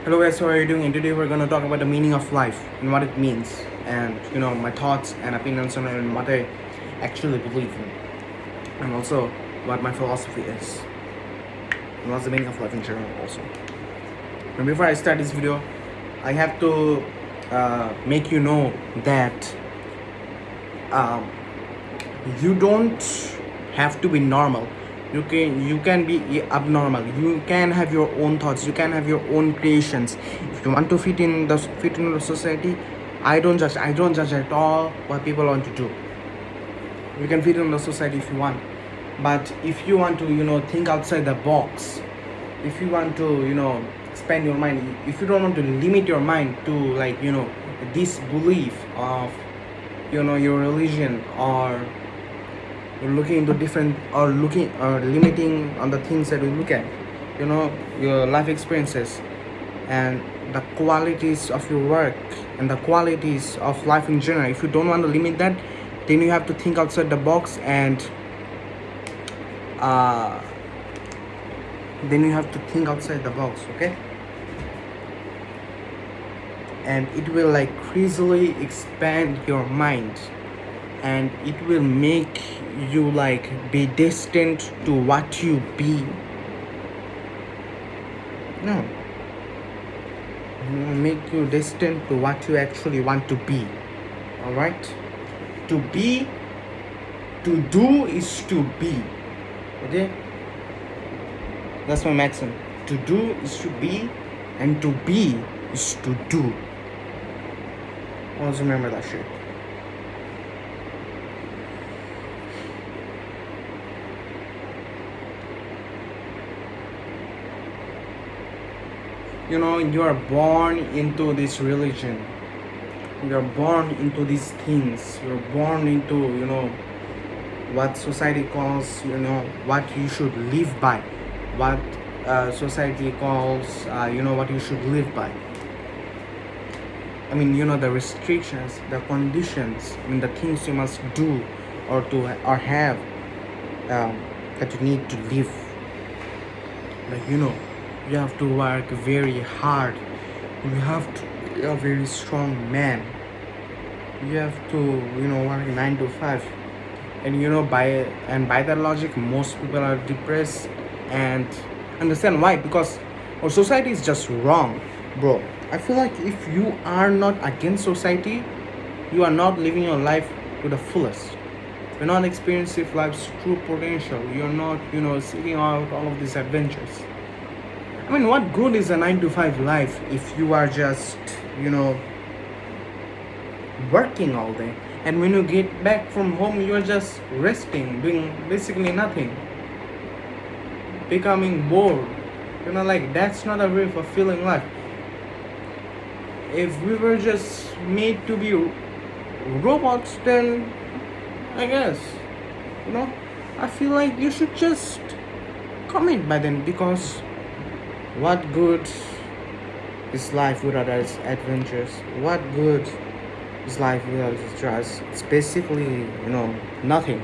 Hello guys, how are you doing? And today we're gonna talk about the meaning of life and what it means, and my thoughts and opinions on it and what I actually believe in, and also what my philosophy is, and what's the meaning of life in general also. And before I start this video, I have to make you know that um, you don't have to be normal. You can be abnormal. You can have your own thoughts. You can have your own creations. If you want to fit in the society, I don't judge. I don't judge at all what people want to do. You can fit in the society if you want, but if you want to think outside the box, if you want to expand your mind, if you don't want to limit your mind to this belief of your religion, or looking into different, or looking or limiting on the things that we look at, your life experiences and the qualities of your work and the qualities of life in general. If you don't want to limit that, then you have to think outside the box, and then you have to think outside the box, okay? And it will crazily expand your mind, and it will make you be destined to what you be. No, it will make you destined to what you actually want to be. All right, to be, to do is to be. Okay, that's my maxim. To do is to be, and to be is to do. Always remember that shit. You are born into this religion. You're born into these things. You're born into what society calls what you should live by, what society calls what you should live by. I mean, the restrictions, the conditions, the things you must do or have that you need to live. You have to work very hard. You have to be a very strong man. You have to work 9 to 5, and by that logic, most people are depressed. And understand why? Because our society is just wrong, bro. I feel like if you are not against society, you are not living your life to the fullest. You're not experiencing life's true potential. You're not seeking out all of these adventures. I mean, what good is a 9 to 5 life if you are just working all day, and when you get back from home, you're just resting, doing basically nothing, becoming bored. That's not a very fulfilling life. If we were just made to be robots, then I guess I feel like you should just commit by then, because what good is life without its adventures? What good is life without its drugs? It's basically nothing.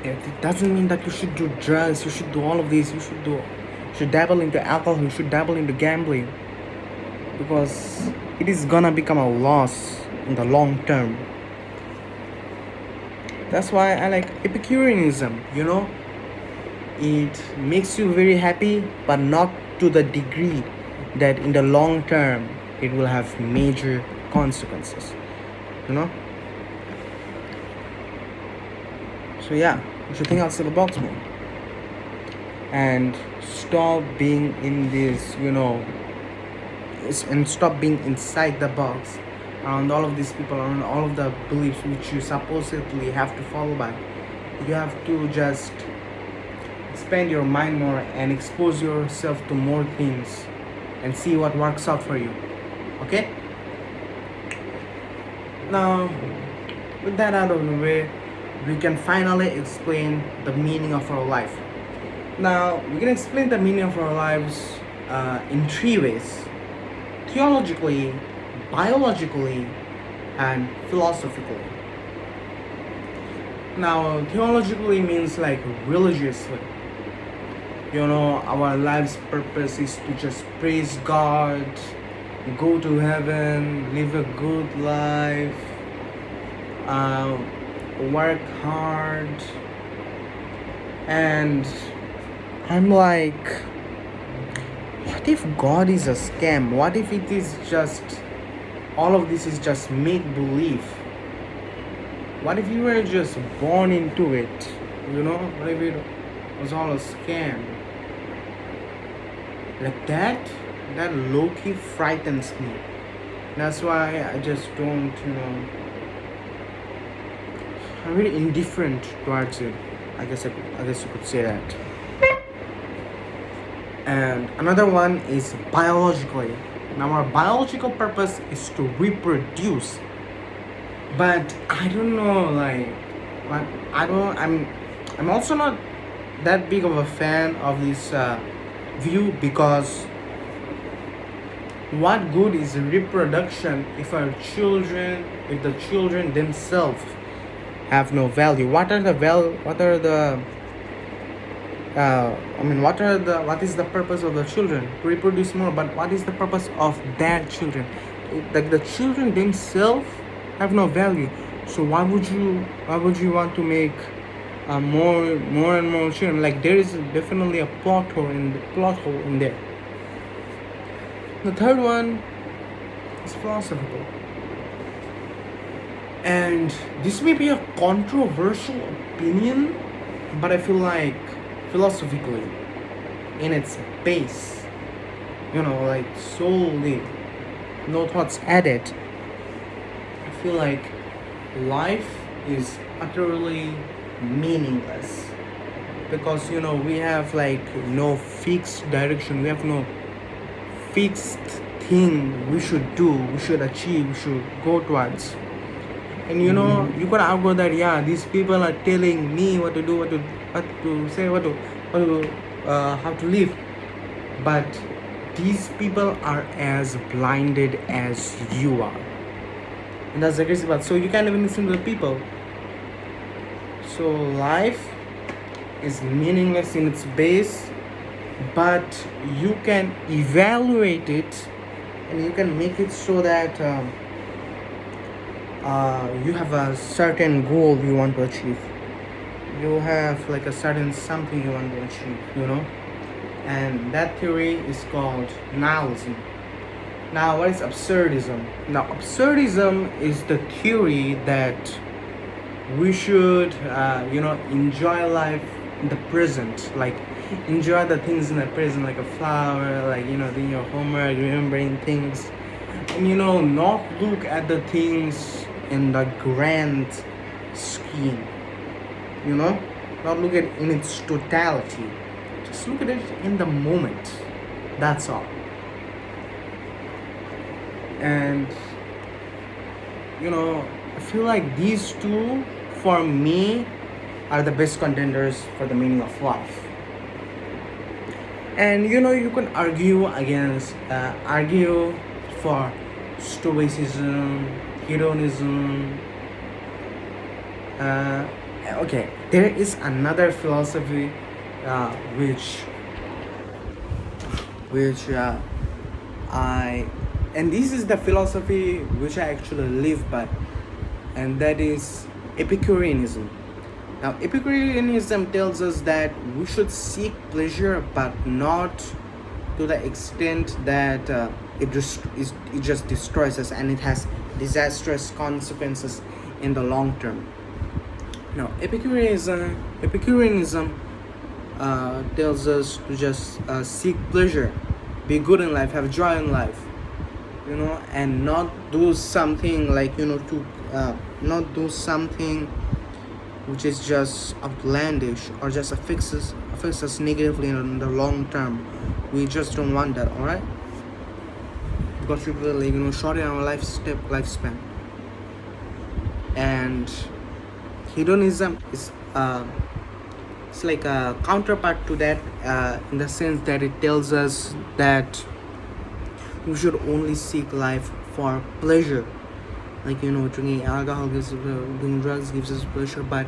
It doesn't mean that you should do drugs, you should do all of these, you should dabble into alcohol, you should dabble into gambling, because it is gonna become a loss in the long term. That's why I like Epicureanism. It makes you very happy, but not to the degree that in the long term it will have major consequences. So yeah, you should think outside the box more, and stop being in this and stop being inside the box around all of these people, around all of the beliefs which you supposedly have to follow by. You have to just expand your mind more and expose yourself to more things and see what works out for you. Okay, now with that out of the way, we can finally explain the meaning of our life. Now we can explain the meaning of our lives in 3 ways: theologically, biologically, and philosophically. Now theologically means religiously. our life's purpose is to just praise God, go to heaven, live a good life, uh, work hard. And I'm like, what if God is a scam? What if it is just, all of this is just make believe? What if you were just born into it? What if it was all a scam? Like that low key frightens me. That's why I just don't, I'm really indifferent towards it. I guess you could say that. And another one is biologically. Now our biological purpose is to reproduce. But I don't know, like, I'm also not that big of a fan of this view, because what good is reproduction if the children themselves have no value? What is the purpose of the children? To reproduce more, but what is the purpose of their children? Like, the children themselves have no value. So why would you want to make more and more children? Like, there is definitely a plot hole in there. The third one is philosophical. And this may be a controversial opinion, but I feel like philosophically, in its base, like solely, no thoughts added, I feel like life is utterly meaningless, because we have like no fixed direction, we have no fixed thing we should do, we should achieve, we should go towards. And you could argue that, yeah, these people are telling me what to do, what to say, how to live, but these people are as blinded as you are, and that's the crazy part. So you can't even listen to the people. So life is meaningless in its base, but you can evaluate it, and you can make it so that you have a certain goal you want to achieve. You have like a certain something you want to achieve, and that theory is called nihilism. Now, what is absurdism? Now, absurdism is the theory that we should, enjoy life in the present, like enjoy the things in the present, like a flower, like doing your homework, remembering things, and not look at the things in the grand scheme, not look at it in its totality, just look at it in the moment. That's all. And I feel like these two, for me, are the best contenders for the meaning of life. And you can argue for stoicism, hedonism. Okay, there is another philosophy which and this is the philosophy which I actually live by, and that is Epicureanism. Now, Epicureanism tells us that we should seek pleasure, but not to the extent that it just destroys us, and it has disastrous consequences in the long term. Now, Epicureanism tells us to just seek pleasure, be good in life, have joy in life, and not do something like not do something which is just outlandish or just affects us negatively in the long term. We just don't want that, alright? Because we will shorten our lifespan. And hedonism is it's like a counterpart to that, in the sense that it tells us that we should only seek life for pleasure. Like drinking alcohol doing drugs gives us pleasure, but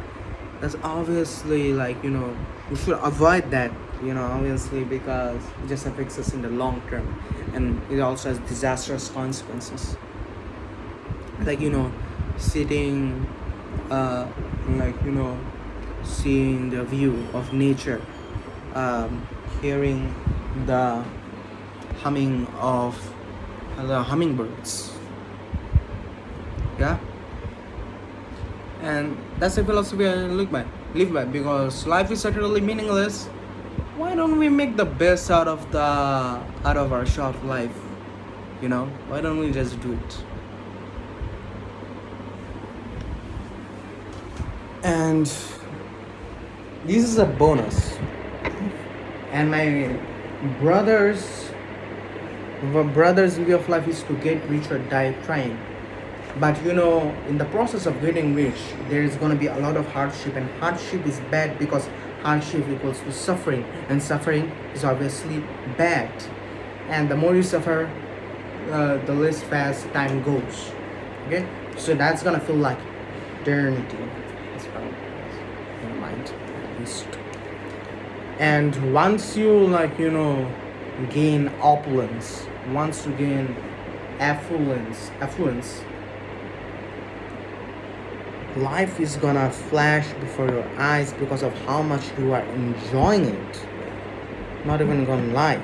that's obviously we should avoid that. obviously, because it just affects us in the long term, and it also has disastrous consequences. Like, sitting, uh, like, seeing the view of nature, hearing the humming of the hummingbirds. Yeah, and that's the philosophy I live by, because life is utterly meaningless. Why don't we make the best out of our short life? Why don't we just do it? And this is a bonus. And my brother's brother's view of life is to get rich or die trying. But in the process of getting rich, there is going to be a lot of hardship, and hardship is bad because hardship equals to suffering, and suffering is obviously bad. And the more you suffer, the less fast time goes. Okay, so that's gonna feel like eternity. That's probably in my mind, at least. And once you gain opulence, once you gain affluence, life is gonna flash before your eyes because of how much you are enjoying it. Not even gonna lie.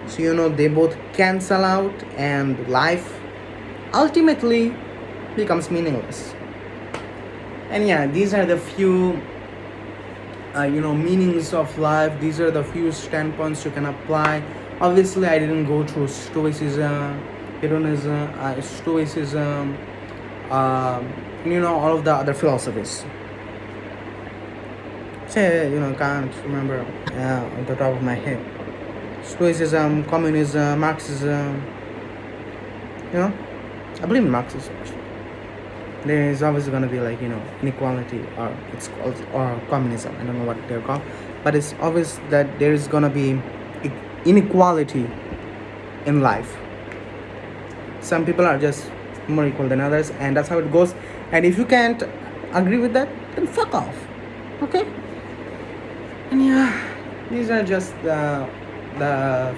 So they both cancel out, and life ultimately becomes meaningless. And yeah, these are the few meanings of life. These are the few standpoints you can apply. Obviously, I didn't go through stoicism, hedonism, stoicism, all of the other philosophies. Can't remember on the top of my head. Stoicism, communism, Marxism. I believe in Marxism. There is always going to be inequality, or it's called, or communism. I don't know what they're called, but it's obvious that there is going to be inequality in life. Some people are just more equal than others, and that's how it goes. And if you can't agree with that, then fuck off. Okay? And yeah, these are just the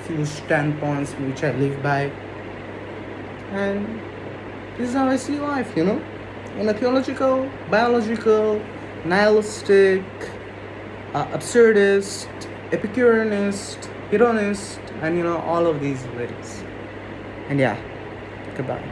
few standpoints which I live by, and this is how I see life. In a theological, biological, nihilistic, absurdist, epicureanist, hedonist, and all of these lyrics. And yeah, goodbye.